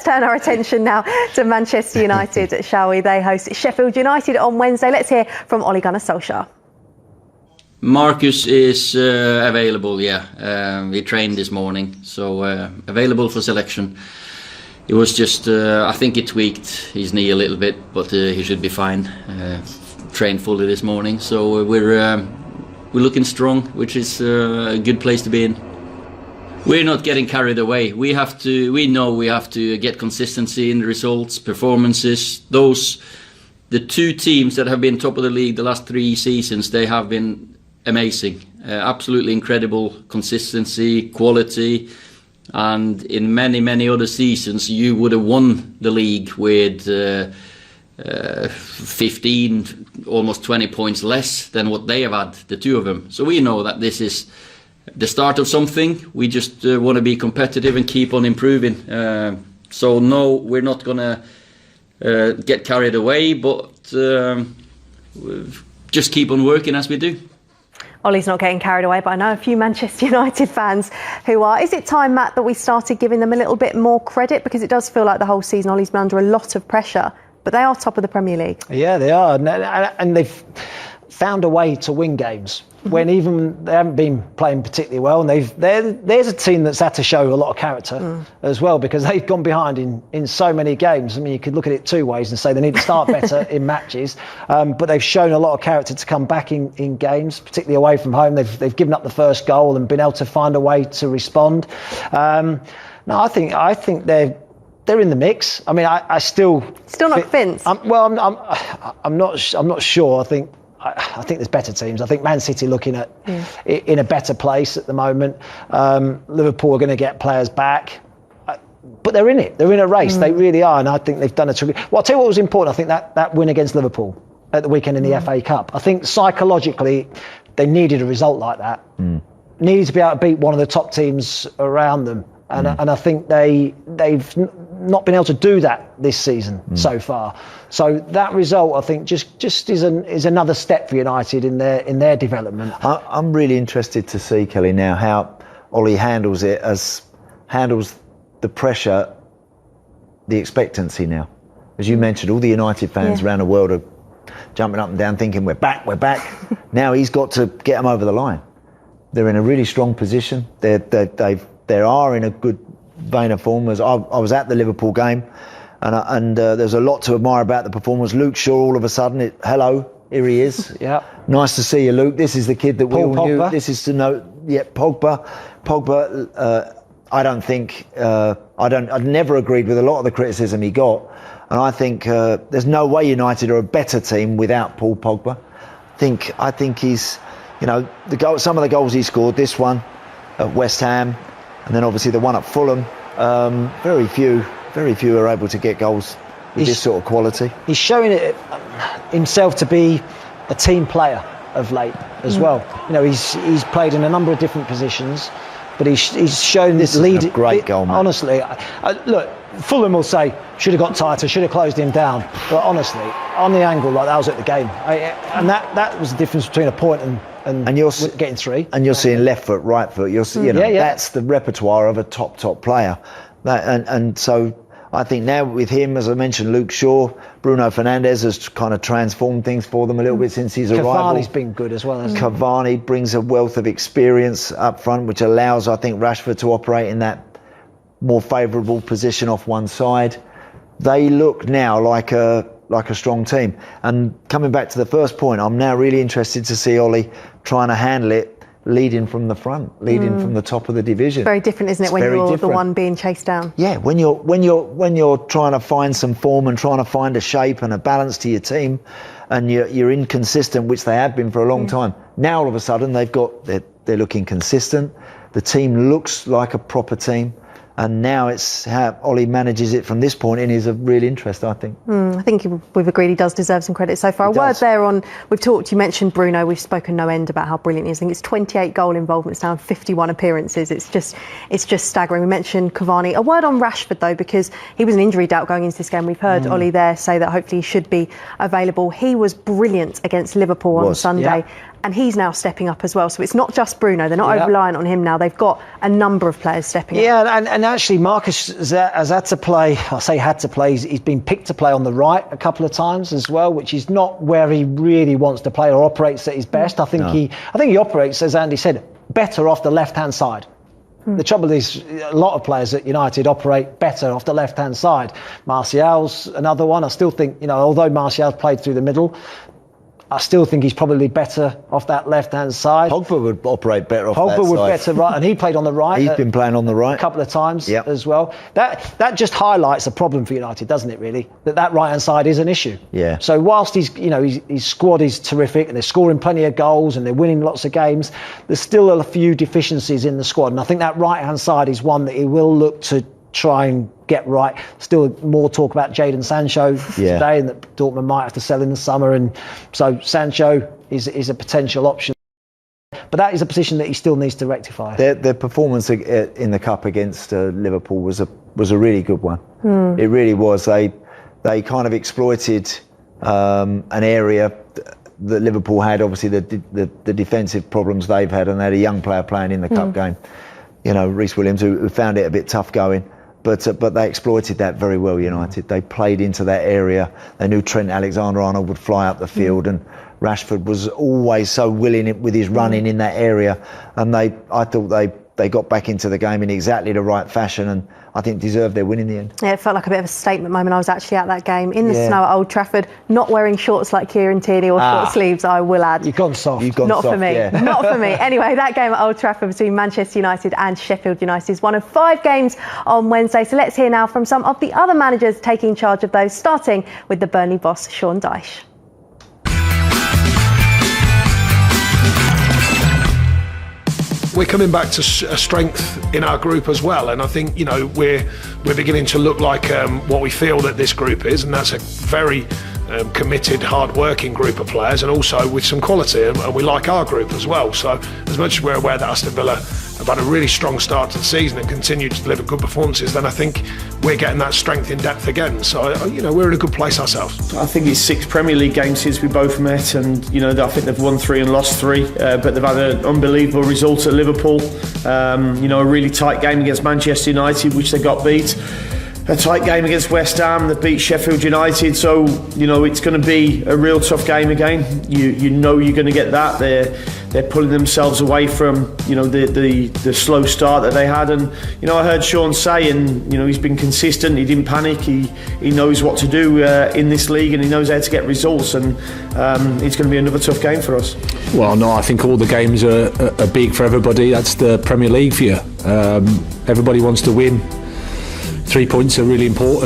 turn our attention now to Manchester United, shall we? They host Sheffield United on Wednesday. Let's hear from Ole Gunnar Solskjaer. Marcus is available, yeah. We trained this morning, so available for selection. It was just, I think he tweaked his knee a little bit, but he should be fine. Trained fully this morning, so we're looking strong, which is a good place to be in. We're not getting carried away. We know we have to get consistency in the results, performances. The two teams that have been top of the league the last 3 seasons, they have been amazing, absolutely incredible consistency, quality, and in many other seasons you would have won the league with 15, almost 20 points less than what they have had, the two of them. So we know that this is the start of something. We just want to be competitive and keep on improving. So no, we're not gonna get carried away, but just keep on working as we do. Ollie's not getting carried away, but I know a few Manchester United fans who are. Is it time, Matt, that we started giving them a little bit more credit? Because it does feel like the whole season Ollie's been under a lot of pressure, but they are top of the Premier League. Yeah, they are. And they've found a way to win games when even they haven't been playing particularly well. And there's a team that's had to show a lot of character as well, because they've gone behind in so many games. I mean, you could look at it two ways and say they need to start better in matches, but they've shown a lot of character to come back in games, particularly away from home. They've given up the first goal and been able to find a way to respond. No, I think they're in the mix. I mean, I still not convinced. I'm not sure. I think there's better teams. I think Man City looking at in a better place at the moment. Liverpool are going to get players back, but they're in it. They're in a race. They really are, and I think they've done a terrific. Well, I'll tell you what was important. I think that win against Liverpool at the weekend in the FA Cup. I think psychologically they needed a result like that. Needed to be able to beat one of the top teams around them. And I think they've not been able to do that this season so far. So that result, I think, just is another step for United in their development. I'm really interested to see, Kelly, now how Ollie handles the pressure, the expectancy now. As you mentioned, all the United fans around the world are jumping up and down thinking, we're back. Now he's got to get them over the line. They're in a really strong position. They are in a good vein of form. As I was at the Liverpool game, and there's a lot to admire about the performance. Luke Shaw, all of a sudden, hello, here he is. Yeah, nice to see you, Luke. This is the kid that we all knew. This is to know. Yeah, Pogba. I don't think I'd never agreed with a lot of the criticism he got, and I think there's no way United are a better team without Paul Pogba. I think he's, some of the goals he scored. This one at West Ham. And then obviously the one at Fulham, very few are able to get goals with this sort of quality. He's showing it himself to be a team player of late as well. He's played in a number of different positions, but he's shown this lead. A great goal, man. Honestly, look, Fulham will say should have got tighter, should have closed him down. But honestly, on the angle, like that was at the game, and that was the difference between a point and you're getting 3. And you're seeing left foot, right foot. You're seeing, that's the repertoire of a top player. And so I think now with him, as I mentioned, Luke Shaw, Bruno Fernandes has kind of transformed things for them a little bit since his arrival. Cavani's been good as well, hasn't he? Cavani brings a wealth of experience up front, which allows, I think, Rashford to operate in that more favourable position off one side. They look now like a strong team. And coming back to the first point, I'm now really interested to see Ollie trying to handle it leading from the front, leading from the top of the division. Very different, isn't it, when you're the one being chased down? Yeah, when you're trying to find some form and trying to find a shape and a balance to your team, and you're inconsistent, which they have been for a long time. Now all of a sudden they're looking consistent. The team looks like a proper team. And now it's how Ollie manages it from this point in is of real interest, I think. I think we've agreed he does deserve some credit so far. Word there on, you mentioned Bruno, we've spoken no end about how brilliant he is. I think it's 28 goal involvements now and 51 appearances. It's just staggering. We mentioned Cavani. A word on Rashford though, because he was an injury doubt going into this game. We've heard Ollie there say that hopefully he should be available. He was brilliant against Liverpool on Sunday. and he's now stepping up as well. So it's not just Bruno. They're not over-reliant on him now. They've got a number of players stepping up. Yeah, and actually Marcus has had to play, I say had to play, he's been picked to play on the right a couple of times as well, which is not where he really wants to play or operates at his best. I think he operates, as Andy said, better off the left-hand side. The trouble is, a lot of players at United operate better off the left-hand side. Martial's another one. I still think, although Martial's played through the middle, I still think he's probably better off that left-hand side. Pogba would operate better off that side. Pogba would better right, and he played on the right. He's been playing on the right a couple of times as well. That just highlights a problem for United, doesn't it? Really, that right-hand side is an issue. Yeah. So whilst his squad is terrific and they're scoring plenty of goals and they're winning lots of games, there's still a few deficiencies in the squad, and I think that right-hand side is one that he will look to try and get right. Still more talk about Jadon Sancho today, and that Dortmund might have to sell in the summer, and so Sancho is a potential option. But that is a position that he still needs to rectify. Their performance in the cup against Liverpool was a really good one. It really was. They kind of exploited an area that Liverpool had. Obviously, the defensive problems they've had, and they had a young player playing in the cup game. Reece Williams, who found it a bit tough going. But they exploited that very well, United. They played into that area. They knew Trent Alexander-Arnold would fly up the field, and Rashford was always so willing with his running in that area. And I thought they got back into the game in exactly the right fashion, and I think deserved their win in the end. Yeah, it felt like a bit of a statement moment. I was actually at that game in the snow at Old Trafford, not wearing shorts like Kieran Tierney or short sleeves, I will add. You've gone soft. Not for me. Not for me. Anyway, that game at Old Trafford between Manchester United and Sheffield United is one of 5 games on Wednesday. So let's hear now from some of the other managers taking charge of those, starting with the Burnley boss, Sean Dyche. We're coming back to a strength in our group as well, and I think we're beginning to look like what we feel that this group is, and that's a very committed, hard-working group of players, and also with some quality, and we like our group as well. So as much as we're aware that Aston Villa have had a really strong start to the season and continue to deliver good performances, then I think we're getting that strength in depth again. So we're in a good place ourselves. I think it's 6 Premier League games since we both met, and I think they've won 3 and lost 3, but they've had an unbelievable result at Liverpool. A really tight game against Manchester United, which they got beat. A tight game against West Ham, they beat Sheffield United, so it's going to be a real tough game again. You're going to get that. They're pulling themselves away from the slow start that they had, and I heard Sean say, and he's been consistent. He didn't panic. He knows what to do in this league, and he knows how to get results, and it's going to be another tough game for us. Well, no, I think all the games are big for everybody. That's the Premier League for you. Everybody wants to win. 3 points are really important.